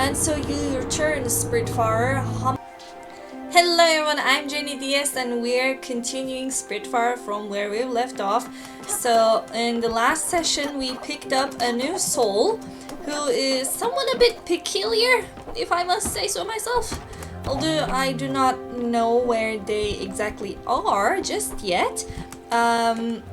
And so you return, Spiritfarer. Hello everyone, I'm Jenny Diaz and we're continuing Spiritfarer from where we left off. So in the last session we picked up a new soul who is somewhat a bit peculiar, if I must say so myself. Although I do not know where they exactly are just yet.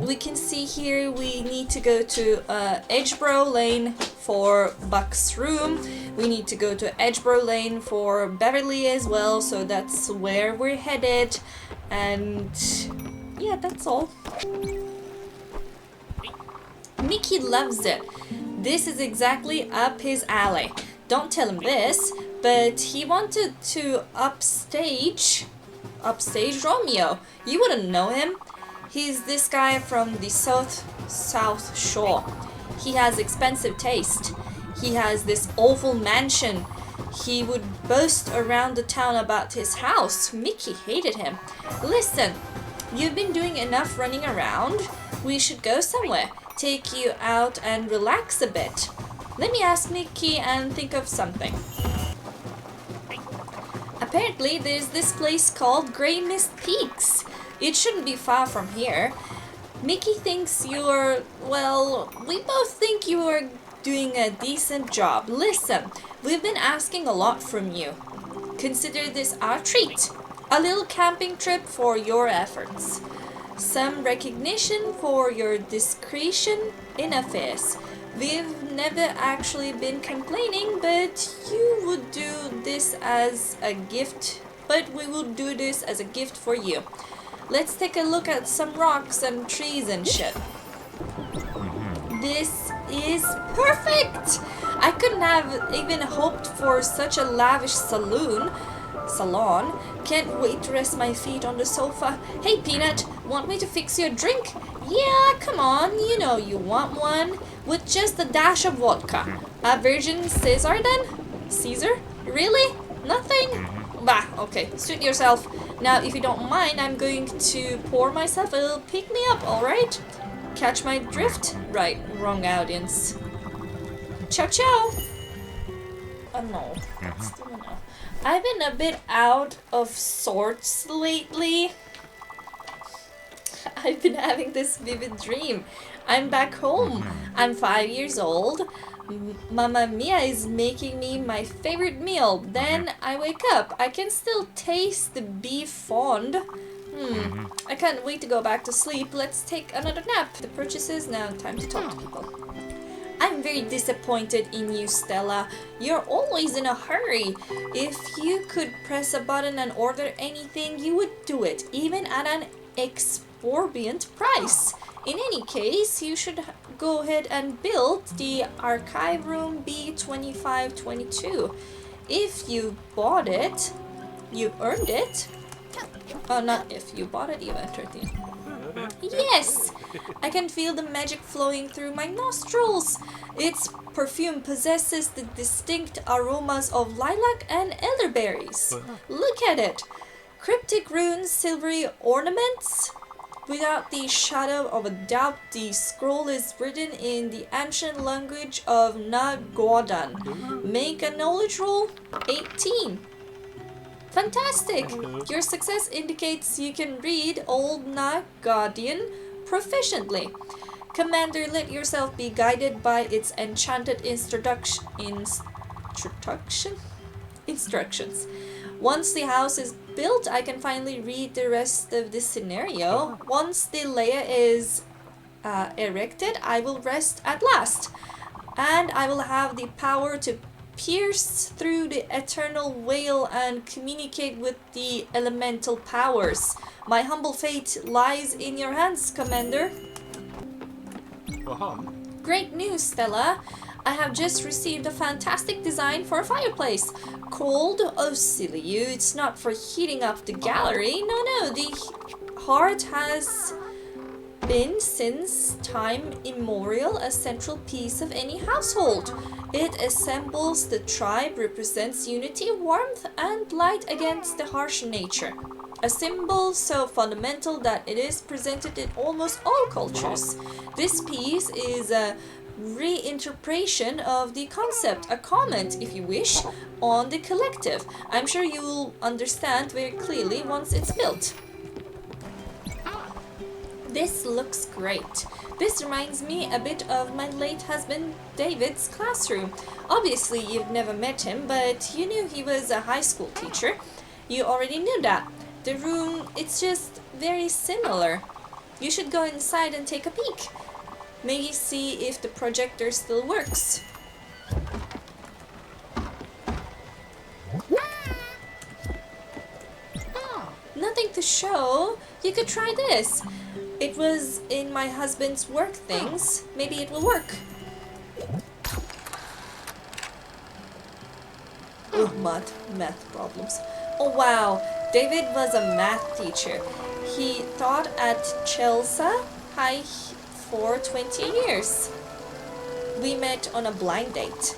We can see here we need to go to Edgeborough Lane for Buck's room. We need to go to Edgeborough Lane for Beverly as well, so that's where we're headed. And yeah, that's all. Mickey loves it. This is exactly up his alley. Don't tell him this, but he wanted to upstage Romeo. You wouldn't know him. He's this guy from the South Shore. He has expensive taste. He has this awful mansion. He would boast around the town about his house. Mickey hated him. Listen, you've been doing enough running around. We should go somewhere. Take you out and relax a bit. Let me ask Mickey and think of something. Apparently, there's this place called Grey Mist Peaks. It shouldn't be far from here. Mickey thinks you're, well, we both think you are doing a decent job. Listen, we've been asking a lot from you. Consider this our treat. A little camping trip for your efforts. Some recognition for your discretion in affairs. We've never actually been complaining, but you would do this as a gift. But we will do this as a gift for you. Let's take a look at some rocks and trees and shit. This is perfect! I couldn't have even hoped for such a lavish salon. Can't wait to rest my feet on the sofa. Hey Peanut, want me to fix you a drink? Yeah, come on, you know you want one. With just a dash of vodka. A Virgin Caesar then? Caesar? Really? Nothing? Bah, okay, suit yourself. Now, if you don't mind, I'm going to pour myself a little pick-me-up, alright? Catch my drift? Right, wrong audience. Ciao, ciao! Oh no, still no. I've been a bit out of sorts lately. I've been having this vivid dream. I'm back home. I'm 5 years old. Mamma Mia is making me my favorite meal. Then I wake up. I can still taste the beef fond. I can't wait to go back to sleep. Let's take another nap. The purchases, now time to talk to people. I'm very disappointed in you, Stella. You're always in a hurry. If you could press a button and order anything, you would do it, even at an exorbitant price. In any case, you should go ahead and build the archive room B2522. If you bought it, you earned it. Oh, not if you bought it, you entered it. Yes! I can feel the magic flowing through my nostrils. Its perfume possesses the distinct aromas of lilac and elderberries. Look at it! Cryptic runes, silvery ornaments. Without the shadow of a doubt, the scroll is written in the ancient language of Nagaudan. Make a knowledge roll. 18. Fantastic! Your success indicates you can read Old Nagaudian proficiently. Commander, let yourself be guided by its enchanted instructions. Once the house is built, I can finally read the rest of this scenario. Once the layer is erected, I will rest at last. And I will have the power to pierce through the eternal veil and communicate with the elemental powers. My humble fate lies in your hands, Commander. Great news, Stella. I have just received a fantastic design for a fireplace. Cold? Oh, silly you. It's not for heating up the gallery. No, the hearth has been since time immemorial a central piece of any household. It assembles the tribe, represents unity, warmth, and light against the harsh nature. A symbol so fundamental that it is presented in almost all cultures. This piece is a reinterpretation of the concept, a comment, if you wish, on the collective. I'm sure you will understand very clearly once it's built. This looks great. This reminds me a bit of my late husband David's classroom. Obviously, you've never met him, but you knew he was a high school teacher. You already knew that. The room, it's just very similar. You should go inside and take a peek. Maybe see if the projector still works. Nothing to show. You could try this. It was in my husband's work things. Maybe it will work. Oh, math problems. Oh wow, David was a math teacher. He taught at Chelsea High for 20 years. We met on a blind date.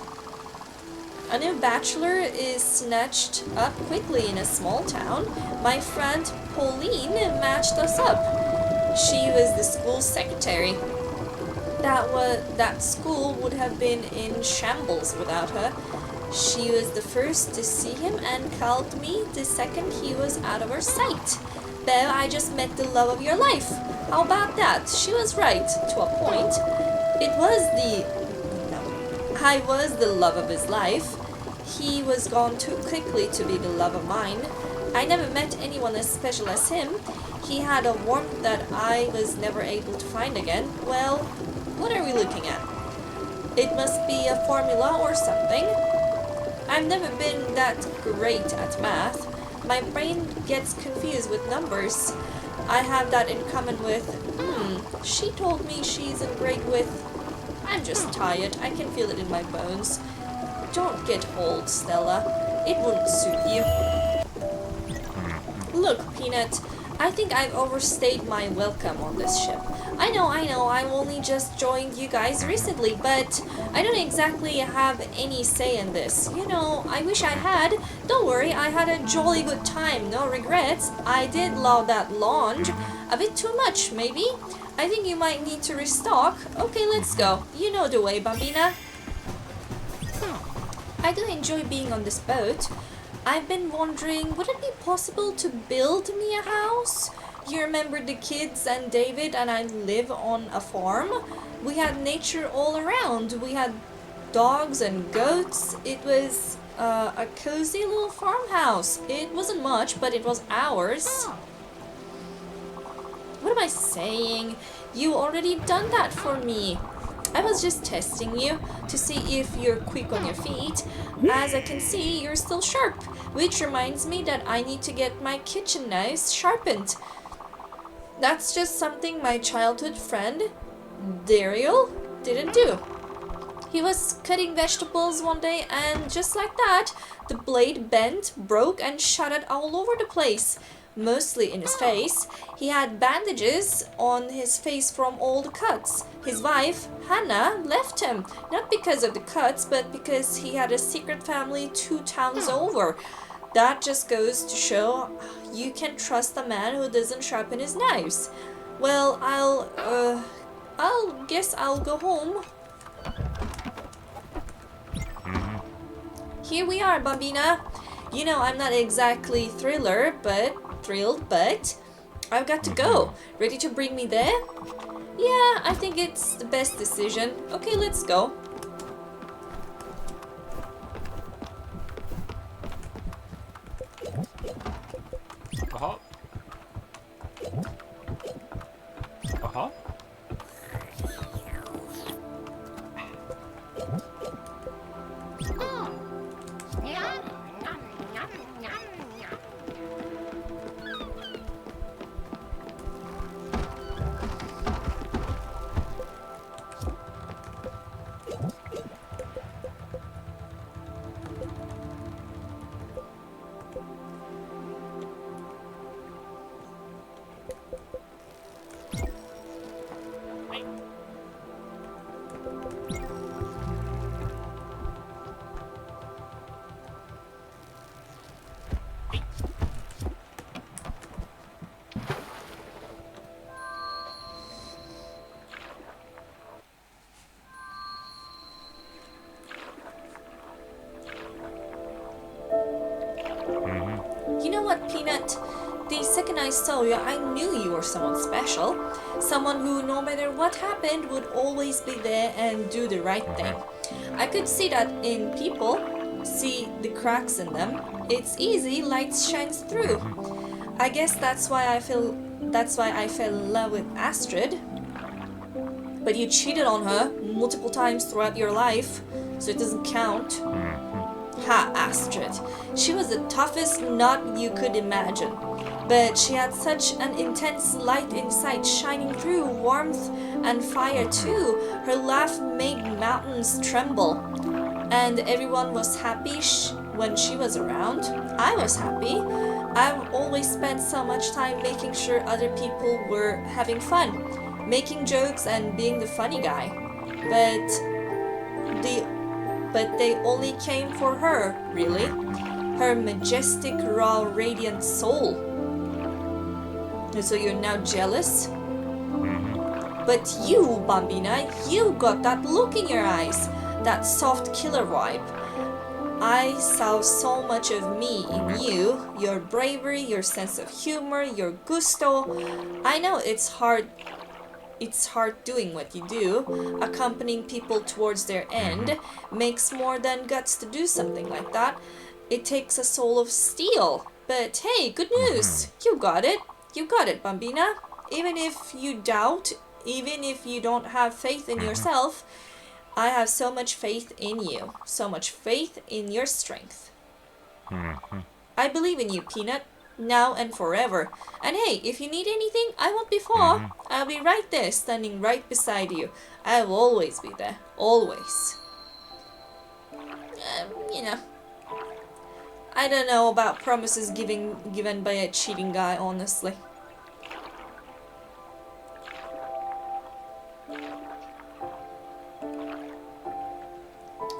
A new bachelor is snatched up quickly in a small town. My friend Pauline matched us up. She was the school secretary. That school would have been in shambles without her. She was the first to see him and called me the second he was out of her sight. Bev, I just met the love of your life. How about that? She was right, to a point. I was the love of his life. He was gone too quickly to be the love of mine. I never met anyone as special as him. He had a warmth that I was never able to find again. Well, what are we looking at? It must be a formula or something. I've never been that great at math. My brain gets confused with numbers. I have that in common with, she told me she isn't great with, I'm just tired, I can feel it in my bones. Don't get old, Stella. It wouldn't suit you. Look, Peanut, I think I've overstayed my welcome on this ship. I know, I've only just joined you guys recently, but I don't exactly have any say in this. You know, I wish I had. Don't worry, I had a jolly good time, no regrets. I did love that lounge. A bit too much, maybe? I think you might need to restock. Okay, let's go. You know the way, Bambina. I do enjoy being on this boat. I've been wondering, would it be possible to build me a house? You remember the kids and David and I live on a farm? We had nature all around. We had dogs and goats. It was a cozy little farmhouse. It wasn't much, but it was ours. What am I saying? You already done that for me. I was just testing you to see if you're quick on your feet. As I can see, you're still sharp, which reminds me that I need to get my kitchen knives sharpened. That's just something my childhood friend, Daryl, didn't do. He was cutting vegetables one day and just like that, the blade bent, broke and shattered all over the place. Mostly in his face. He had bandages on his face from all the cuts. His wife, Hannah, left him, not because of the cuts, but because he had a secret family 2 towns over. That just goes to show you can trust a man who doesn't sharpen his knives. Well, I'll guess I'll go home. Here we are, Bambina. You know, I'm not exactly thrilled, but I've got to go. Ready to bring me there? Yeah, I think it's the best decision. Okay, let's go. Aha. Aha. The second I saw you, I knew you were someone special. Someone who, no matter what happened, would always be there and do the right thing. I could see that in people, see the cracks in them. It's easy, light shines through. I guess that's why I fell in love with Astrid. But you cheated on her multiple times throughout your life, so it doesn't count. Ha, Astrid. She was the toughest nut you could imagine. But she had such an intense light inside, shining through, warmth and fire too. Her laugh made mountains tremble. And everyone was happy when she was around. I was happy. I've always spent so much time making sure other people were having fun, making jokes and being the funny guy. But they only came for her, really. Her majestic, raw, radiant soul. And so you're now jealous? But you, Bambina, you got that look in your eyes. That soft killer vibe. I saw so much of me in you. Your bravery, your sense of humor, your gusto. I know it's hard doing what you do. Accompanying people towards their end makes more than guts to do something like that. It takes a soul of steel. But hey, good news. You got it. You got it, Bambina. Even if you doubt, even if you don't have faith in yourself, I have so much faith in you. So much faith in your strength. I believe in you, Peanut. Now and forever. And hey, if you need anything, I won't be far. I'll be right there, standing right beside you. I'll always be there. Always. You know. I don't know about promises given by a cheating guy, honestly.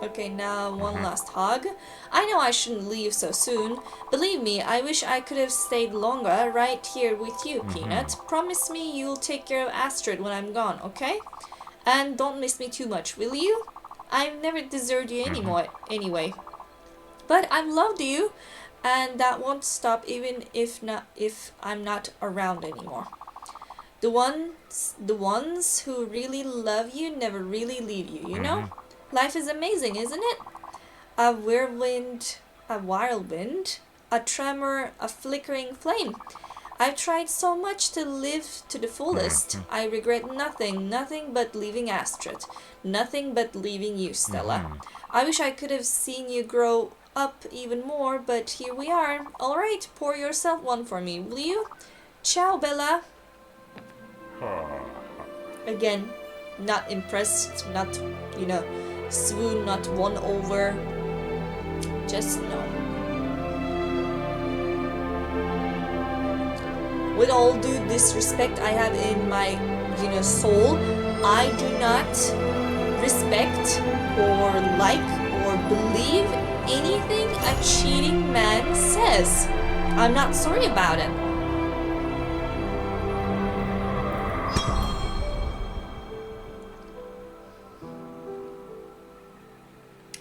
Okay, now one last hug. I know I shouldn't leave so soon. Believe me, I wish I could have stayed longer right here with you, Peanut. Promise me you'll take care of Astrid when I'm gone, okay? And don't miss me too much, will you? I've never deserted you anyway. But I've loved you, and that won't stop even if I'm not around anymore. The ones who really love you never really leave you, you know? Life is amazing, isn't it? A whirlwind, a wild wind, a tremor, a flickering flame. I've tried so much to live to the fullest. I regret nothing but leaving Astrid. Nothing but leaving you, Stella. I wish I could have seen you grow up even more, but here we are. Alright, pour yourself one for me, will you? Ciao, Bella. Again, not impressed, not, swoon, not won over. Just no. With all due disrespect I have in my, soul, I do not respect or like or believe anything a cheating man says. I'm not sorry about it.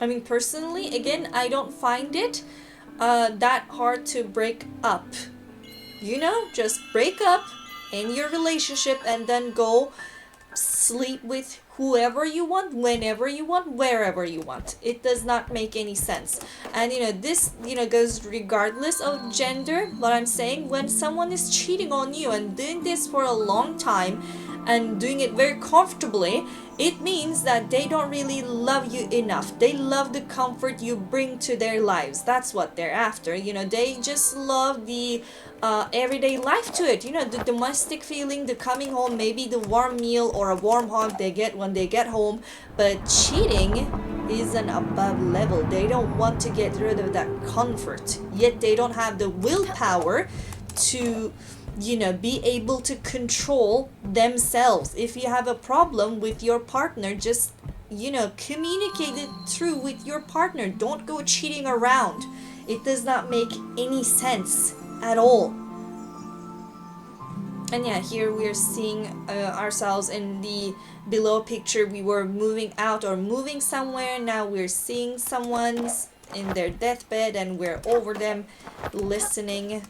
I mean, personally, again, I don't find it that hard to break up. Just break up in your relationship and then go sleep with whoever you want, whenever you want, wherever you want. It does not make any sense. And this goes regardless of gender. What I'm saying, when someone is cheating on you and doing this for a long time and doing it very comfortably, it means that they don't really love you enough. They love the comfort you bring to their lives. That's what they're after. They just love the everyday life to it. The domestic feeling, the coming home, maybe the warm meal or a warm hug they get when they get home. But cheating is an above level. They don't want to get rid of that comfort. Yet they don't have the willpower to be able to control themselves. If you have a problem with your partner, just communicate it through with your partner. Don't go cheating around. It does not make any sense at all. And yeah, here we're seeing ourselves in the below picture. We were moving out or moving somewhere. Now we're seeing someone's in their deathbed and we're over them listening.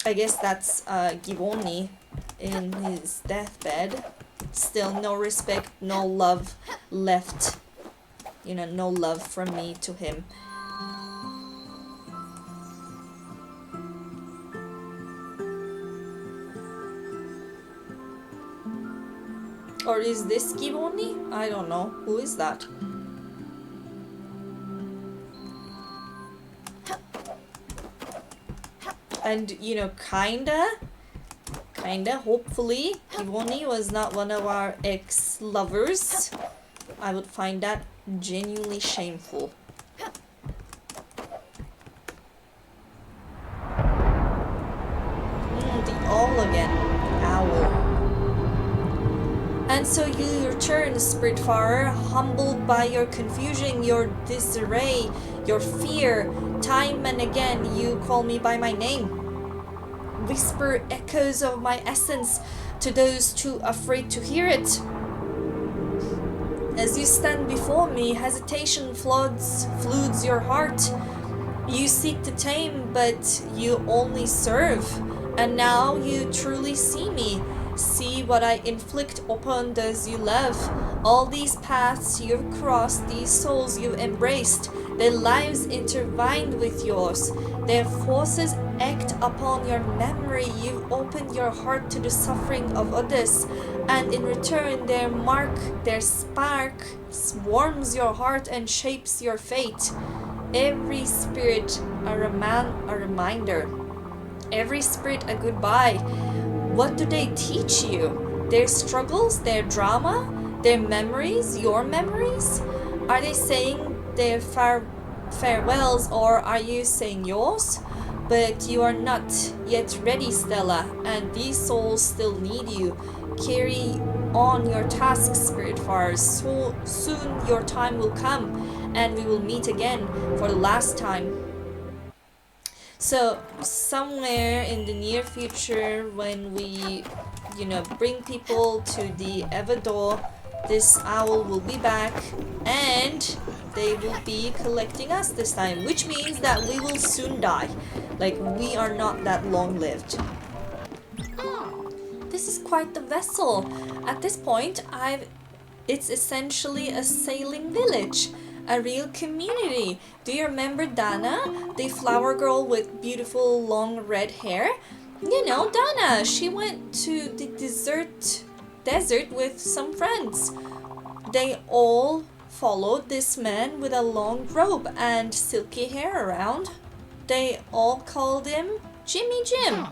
I guess that's Givoni in his deathbed. Still no respect, no love left. You know, no love from me to him. Or is this Givoni? I don't know. Who is that? And, you know, kinda, hopefully, Givoni was not one of our ex-lovers. I would find that genuinely shameful. The owl again. Owl. And so you return, Spiritfarer, humbled by your confusion, your disarray, your fear. Time and again you call me by my name. Whisper echoes of my essence to those too afraid to hear it. As you stand before me, hesitation floods your heart. You seek to tame, but you only serve. And now you truly see me. See what I inflict upon those you love. All these paths you've crossed, these souls you've embraced, their lives intertwined with yours. Their forces act upon your memory. You've opened your heart to the suffering of others, and in return their spark warms your heart and shapes your fate. Every spirit a reminder. Every spirit a goodbye. What do they teach you? Their struggles, their drama, their memories, your memories? Are they saying their farewells, or are you saying yours? But you are not yet ready, Stella, and these souls still need you. Carry on your tasks, Spiritfarers. So soon your time will come, and we will meet again for the last time. So somewhere in the near future, when we, you know, bring people to the Evador, this owl will be back and they will be collecting us this time, which means that we will soon die. Like, we are not that long-lived. This is quite the vessel. At this point, it's essentially a sailing village. A real community. Do you remember Dana, the flower girl with beautiful long red hair? You know, Dana, she went to the desert with some friends. They all followed this man with a long robe and silky hair around. They all called him Jimmy Jim,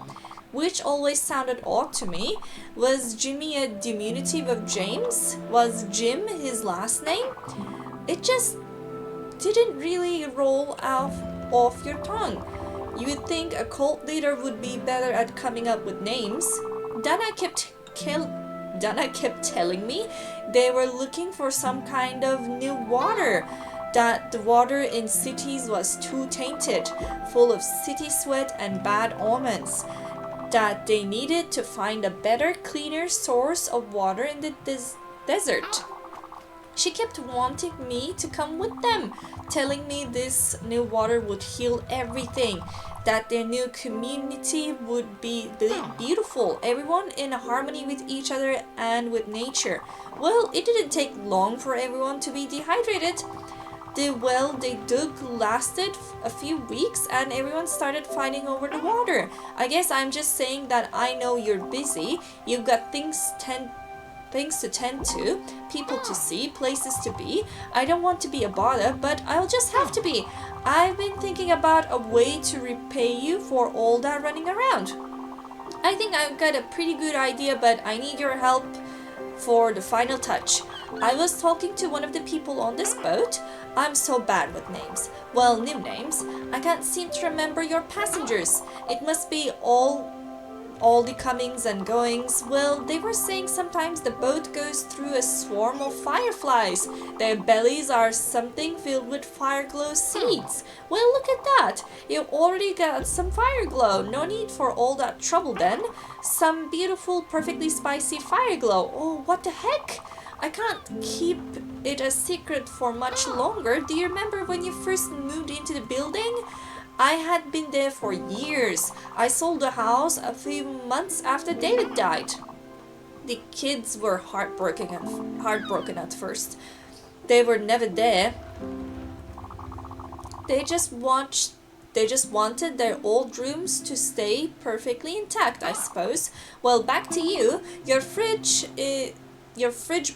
which always sounded odd to me. Was Jimmy a diminutive of James? Was Jim his last name? It just didn't really roll off your tongue. You would think a cult leader would be better at coming up with names. Dana kept telling me they were looking for some kind of new water, that the water in cities was too tainted, full of city sweat and bad omens, that they needed to find a better, cleaner source of water in the desert. She kept wanting me to come with them, telling me this new water would heal everything, that their new community would be beautiful, everyone in harmony with each other and with nature. Well, it didn't take long for everyone to be dehydrated. The well they dug lasted a few weeks and everyone started fighting over the water. I guess I'm just saying that I know you're busy, you've got things to tend to, people to see, places to be. I don't want to be a bother, but I'll just have to be. I've been thinking about a way to repay you for all that running around. I think I've got a pretty good idea, but I need your help for the final touch. I was talking to one of the people on this boat. I'm so bad with names. Well, new names. I can't seem to remember your passengers. It must be all the comings and goings. Well, they were saying sometimes the boat goes through a swarm of fireflies. Their bellies are something filled with fireglow seeds. Well, look at that. You've already got some fireglow. No need for all that trouble then. Some beautiful, perfectly spicy fireglow. Oh, what the heck? I can't keep it a secret for much longer. Do you remember when you first moved into the building? I had been there for years. I sold the house a few months after David died. The kids were heartbroken at first. They were never there. They just wanted their old rooms to stay perfectly intact, I suppose. Well, back to you. Your fridge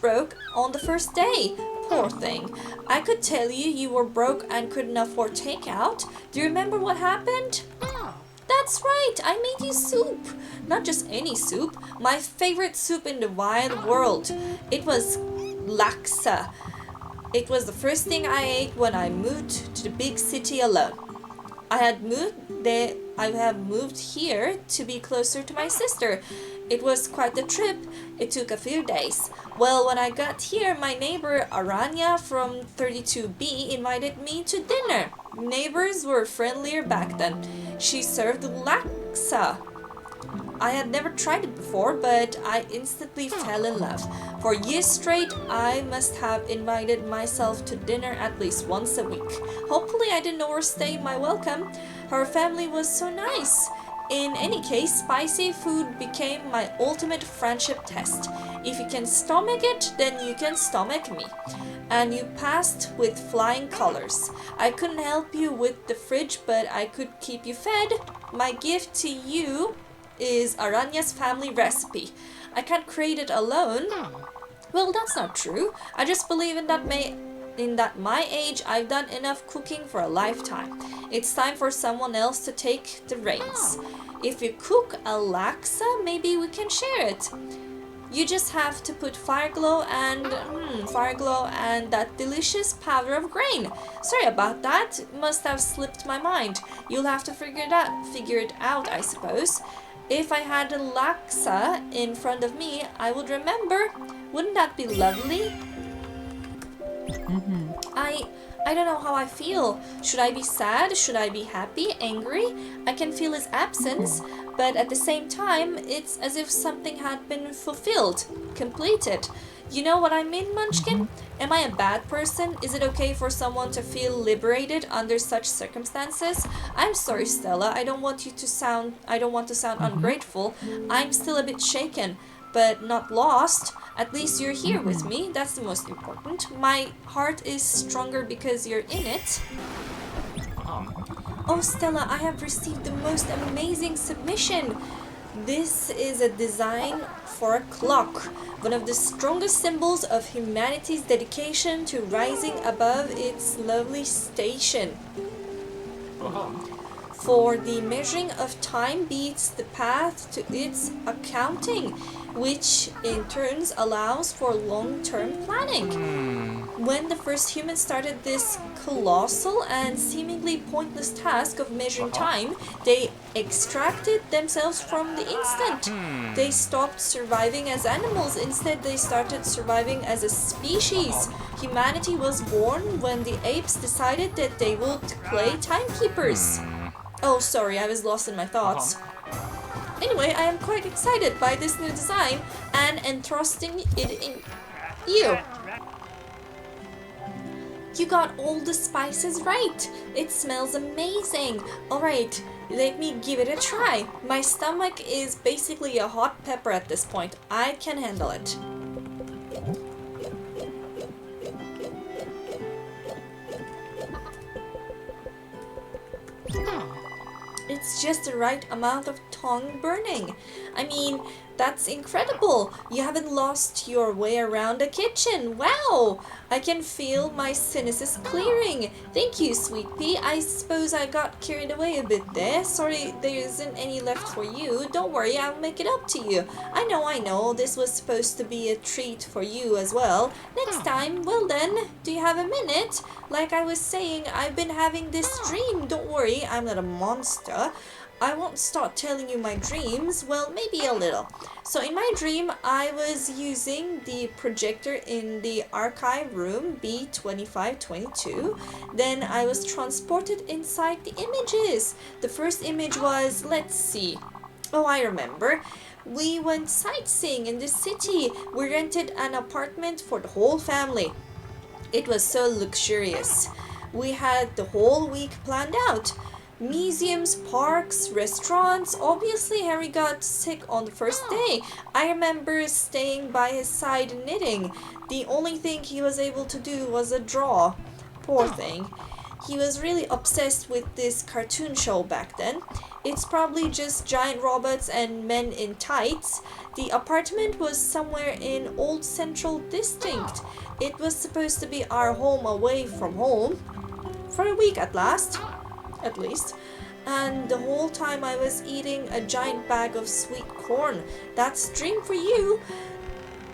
broke on the first day. Poor thing. I could tell you were broke and couldn't afford takeout. Do you remember what happened? That's right, I made you soup. Not just any soup, my favorite soup in the wide world. It was laksa. It was the first thing I ate when I moved to the big city alone. I have moved here to be closer to my sister. It was quite the trip. It took a few days. Well, when I got here, my neighbor Aranya from 32B invited me to dinner. Neighbors were friendlier back then. She served laksa. I had never tried it before, but I instantly fell in love. For years straight, I must have invited myself to dinner at least once a week. Hopefully I didn't overstay my welcome. Her family was so nice. In any case, spicy food became my ultimate friendship test. If you can stomach it, then you can stomach me. And you passed with flying colors. I couldn't help you with the fridge, but I could keep you fed. My gift to you is Aranya's family recipe. I can't create it alone. Well, that's not true. I just believe in that my age I've done enough cooking for a lifetime. It's time for someone else to take the reins. If you cook a laksa, maybe we can share it. You just have to put fire glow and that delicious powder of grain. Sorry about that. Must have slipped my mind. You'll have to figure it out, I suppose. If I had a laksa in front of me, I would remember. Wouldn't that be lovely? I don't know how I feel. Should I be sad? Should I be happy? Angry? I can feel his absence, but at the same time, it's as if something had been fulfilled, completed. You know what I mean, Munchkin? Am I a bad person? Is it okay for someone to feel liberated under such circumstances? I'm sorry, Stella. I don't want to sound ungrateful. I'm still a bit shaken, but not lost. At least you're here with me. That's the most important. My heart is stronger because you're in it. Oh, Stella, I have received the most amazing submission. This is a design for a clock, one of the strongest symbols of humanity's dedication to rising above its lovely station. For the measuring of time beats the path to its accounting, which in turns allows for long-term planning. When the first humans started this colossal and seemingly pointless task of measuring time, they extracted themselves from the instant. They stopped surviving as animals. Instead, they started surviving as a species. Humanity was born when the apes decided that they would play timekeepers. Oh, sorry, I was lost in my thoughts. Anyway, I am quite excited by this new design and entrusting it in you. You got all the spices right. It smells amazing. Alright, let me give it a try. My stomach is basically a hot pepper at this point. I can handle it. It's just the right amount of tongue burning. I mean, that's incredible. You haven't lost your way around the kitchen. Wow! I can feel my sinuses clearing. Thank you, sweet pea. I suppose I got carried away a bit there. Sorry there isn't any left for you. Don't worry, I'll make it up to you. I know. This was supposed to be a treat for you as well. Next time, well then, do you have a minute? Like I was saying, I've been having this dream. Don't worry, I'm not a monster. I won't start telling you my dreams, well, maybe a little. So in my dream, I was using the projector in the archive room B2522. Then I was transported inside the images. The first image was, let's see. Oh, I remember. We went sightseeing in the city. We rented an apartment for the whole family. It was so luxurious. We had the whole week planned out. Museums, parks, restaurants. Obviously, Harry got sick on the first day. I remember staying by his side knitting. The only thing he was able to do was a draw. Poor thing. He was really obsessed with this cartoon show back then. It's probably just giant robots and men in tights. The apartment was somewhere in Old Central District. It was supposed to be our home away from home. For a week at least. And the whole time I was eating a giant bag of sweet corn. That's dream for you.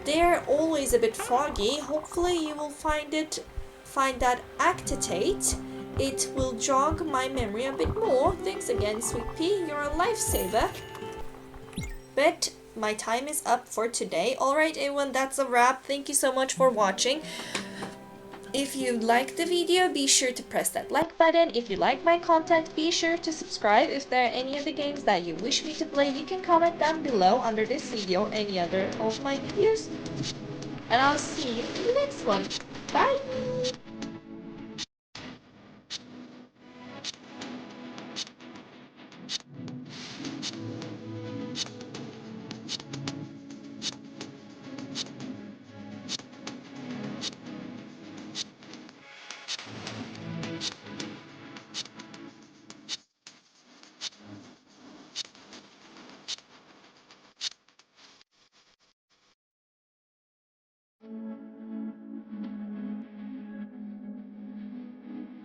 They're always a bit foggy. Hopefully you will find that acetate. It will jog my memory a bit more. Thanks again, Sweet Pea. You're a lifesaver. But my time is up for today. Alright everyone, that's a wrap. Thank you so much for watching. If you liked the video, be sure to press that like button. If you like my content, be sure to subscribe. If there are any other games that you wish me to play, you can comment down below under this video or any other of my videos. And I'll see you in the next one. Bye!